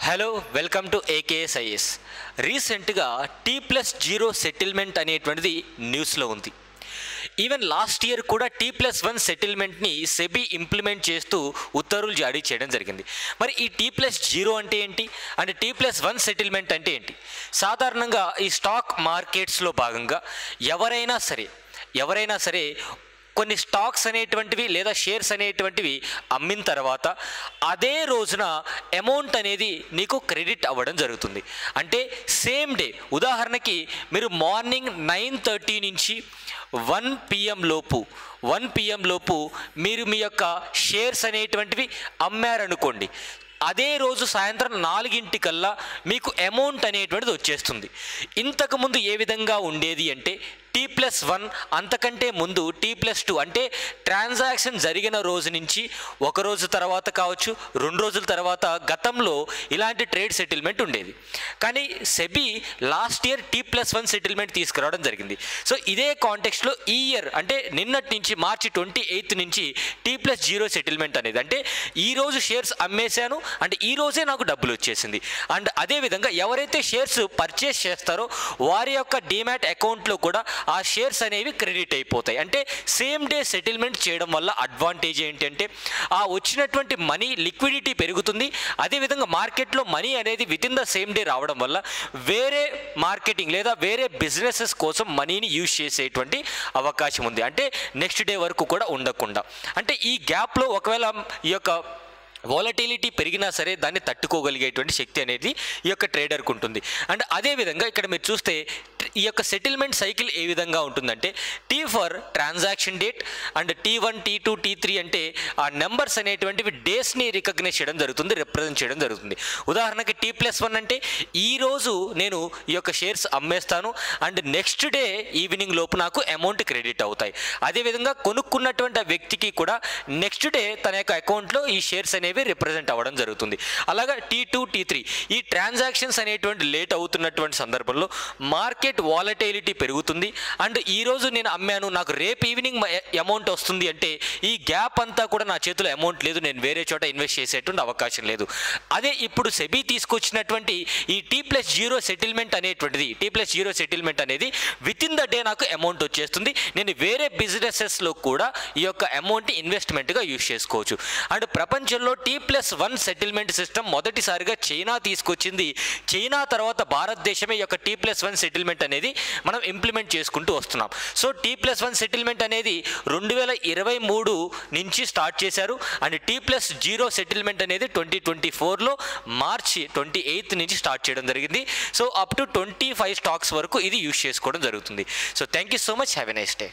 Hello welcome to ఏకేఎస్ఐఎస్. రీసెంట్గా T+0 settlement అనేటువంటిది న్యూస్లో ఉంది. ఈవెన్ లాస్ట్ ఇయర్ కూడా T+1 సెటిల్మెంట్ని సెబీ ఇంప్లిమెంట్ చేస్తూ ఉత్తర్వులు జారీ చేయడం జరిగింది. మరి ఈ T+0 అంటే ఏంటి అంటే T+1 సెటిల్మెంట్ అంటే ఏంటి? సాధారణంగా ఈ స్టాక్ మార్కెట్స్లో భాగంగా ఎవరైనా సరే కొన్ని స్టాక్స్ అనేటువంటివి లేదా షేర్స్ అనేటువంటివి అమ్మిన తర్వాత అదే రోజున అమౌంట్ అనేది నీకు క్రెడిట్ అవ్వడం జరుగుతుంది. అంటే సేమ్ డే, ఉదాహరణకి మీరు మార్నింగ్ 9:30 నుంచి 1 PM లోపు మీరు మీ యొక్క షేర్స్ అనేటువంటివి అమ్మారనుకోండి, అదే రోజు సాయంత్రం 4 మీకు అమౌంట్ అనేటువంటిది వచ్చేస్తుంది. ఇంతకుముందు ఏ విధంగా ఉండేది అంటే T+1, అంతకంటే ముందు T+2 అంటే ట్రాన్సాక్షన్ జరిగిన రోజు నుంచి ఒక రోజు తర్వాత కావచ్చు, 2 రోజుల తర్వాత గతంలో ఇలాంటి ట్రేడ్ సెటిల్మెంట్ ఉండేది. కానీ SEBI last year T+1 settlement తీసుకురావడం జరిగింది. సో ఇదే కాంటెక్స్ట్లో ఈ ఇయర్ అంటే నిన్నటి నుంచి మార్చి 28 నుంచి T+0 సెటిల్మెంట్ అనేది అంటే ఈరోజు షేర్స్ అమ్మేశాను అంటే ఈ రోజే నాకు డబ్బులు వచ్చేసింది. అండ్ అదేవిధంగా ఎవరైతే షేర్స్ పర్చేస్ చేస్తారో వారి యొక్క డీమ్యాట్ అకౌంట్లో కూడా ఆ షేర్స్ అనేవి క్రెడిట్ అయిపోతాయి. అంటే సేమ్ డే సెటిల్మెంట్ చేయడం వల్ల అడ్వాంటేజ్ ఏంటంటే ఆ వచ్చినటువంటి మనీ లిక్విడిటీ పెరుగుతుంది. అదేవిధంగా మార్కెట్లో మనీ అనేది with in the same day రావడం వల్ల వేరే మార్కెటింగ్ లేదా వేరే బిజినెసెస్ కోసం మనీని యూజ్ చేసేటువంటి అవకాశం ఉంది. అంటే నెక్స్ట్ డే వరకు కూడా ఉండకుండా, అంటే ఈ గ్యాప్లో ఒకవేళ ఈ యొక్క వాలటిలిటీ పెరిగినా సరే దాన్ని తట్టుకోగలిగేటువంటి శక్తి అనేది ఈ యొక్క ట్రేడర్కి ఉంటుంది. అండ్ అదేవిధంగా ఇక్కడ మీరు చూస్తే ఈ యొక్క సెటిల్మెంట్ సైకిల్ ఏ విధంగా ఉంటుందంటే T for transaction date and T1, T2, T3 అంటే ఆ నెంబర్స్ అనేటువంటివి డేస్ని రికగ్నైజ్ చేయడం జరుగుతుంది, రిప్రజెంట్ చేయడం జరుగుతుంది. ఉదాహరణకి T+1 అంటే ఈరోజు నేను ఈ యొక్క షేర్స్ అమ్మేస్తాను అండ్ నెక్స్ట్ డే ఈవినింగ్ లోపు నాకు అమౌంట్ క్రెడిట్ అవుతాయి. అదేవిధంగా కొనుక్కున్నటువంటి వ్యక్తికి కూడా నెక్స్ట్ డే తన యొక్క అకౌంట్లో ఈ షేర్స్ అనేవి రిప్రజెంట్ అవ్వడం జరుగుతుంది. అలాగా T2, T3 ఈ ట్రాన్సాక్షన్స్ అనేటువంటి లేట్ అవుతున్నటువంటి సందర్భంలో మార్కెట్ వాలటిలిటీ పెరుగుతుంది. అండ్ ఈరోజు నేను అమ్మాను, నాకు రేపు ఈవినింగ్ అమౌంట్ వస్తుంది అంటే ఈ గ్యాప్ అంతా కూడా నా చేతిలో అమౌంట్ లేదు, నేను వేరే చోట ఇన్వెస్ట్ చేసేటువంటి అవకాశం లేదు. అదే ఇప్పుడు సెబీ తీసుకొచ్చినటువంటి ఈ T+0 సెటిల్మెంట్ అనేది విత్ ఇన్ ద డే నాకు అమౌంట్ వచ్చేస్తుంది. నేను వేరే బిజినెసెస్లో కూడా ఈ యొక్క అమౌంట్ ఇన్వెస్ట్మెంట్గా యూజ్ చేసుకోవచ్చు. అండ్ ప్రపంచంలో T+1 సెటిల్మెంట్ సిస్టమ్ మొదటిసారిగా చైనా తీసుకొచ్చింది. చైనా తర్వాత భారతదేశమే ఈ యొక్క T+1 సెటిల్మెంట్ అనేది మనం ఇంప్లిమెంట్ చేసుకుంటూ వస్తున్నాం. సో T+1 సెటిల్మెంట్ అనేది 2023 నుంచి స్టార్ట్ చేశారు. అండ్ T+0 సెటిల్మెంట్ అనేది 2024లో మార్చి 28 నుంచి స్టార్ట్ చేయడం జరిగింది. సో అప్ టు 25 స్టాక్స్ వరకు ఇది యూజ్ చేసుకోవడం జరుగుతుంది. So thank you so much, have a nice day.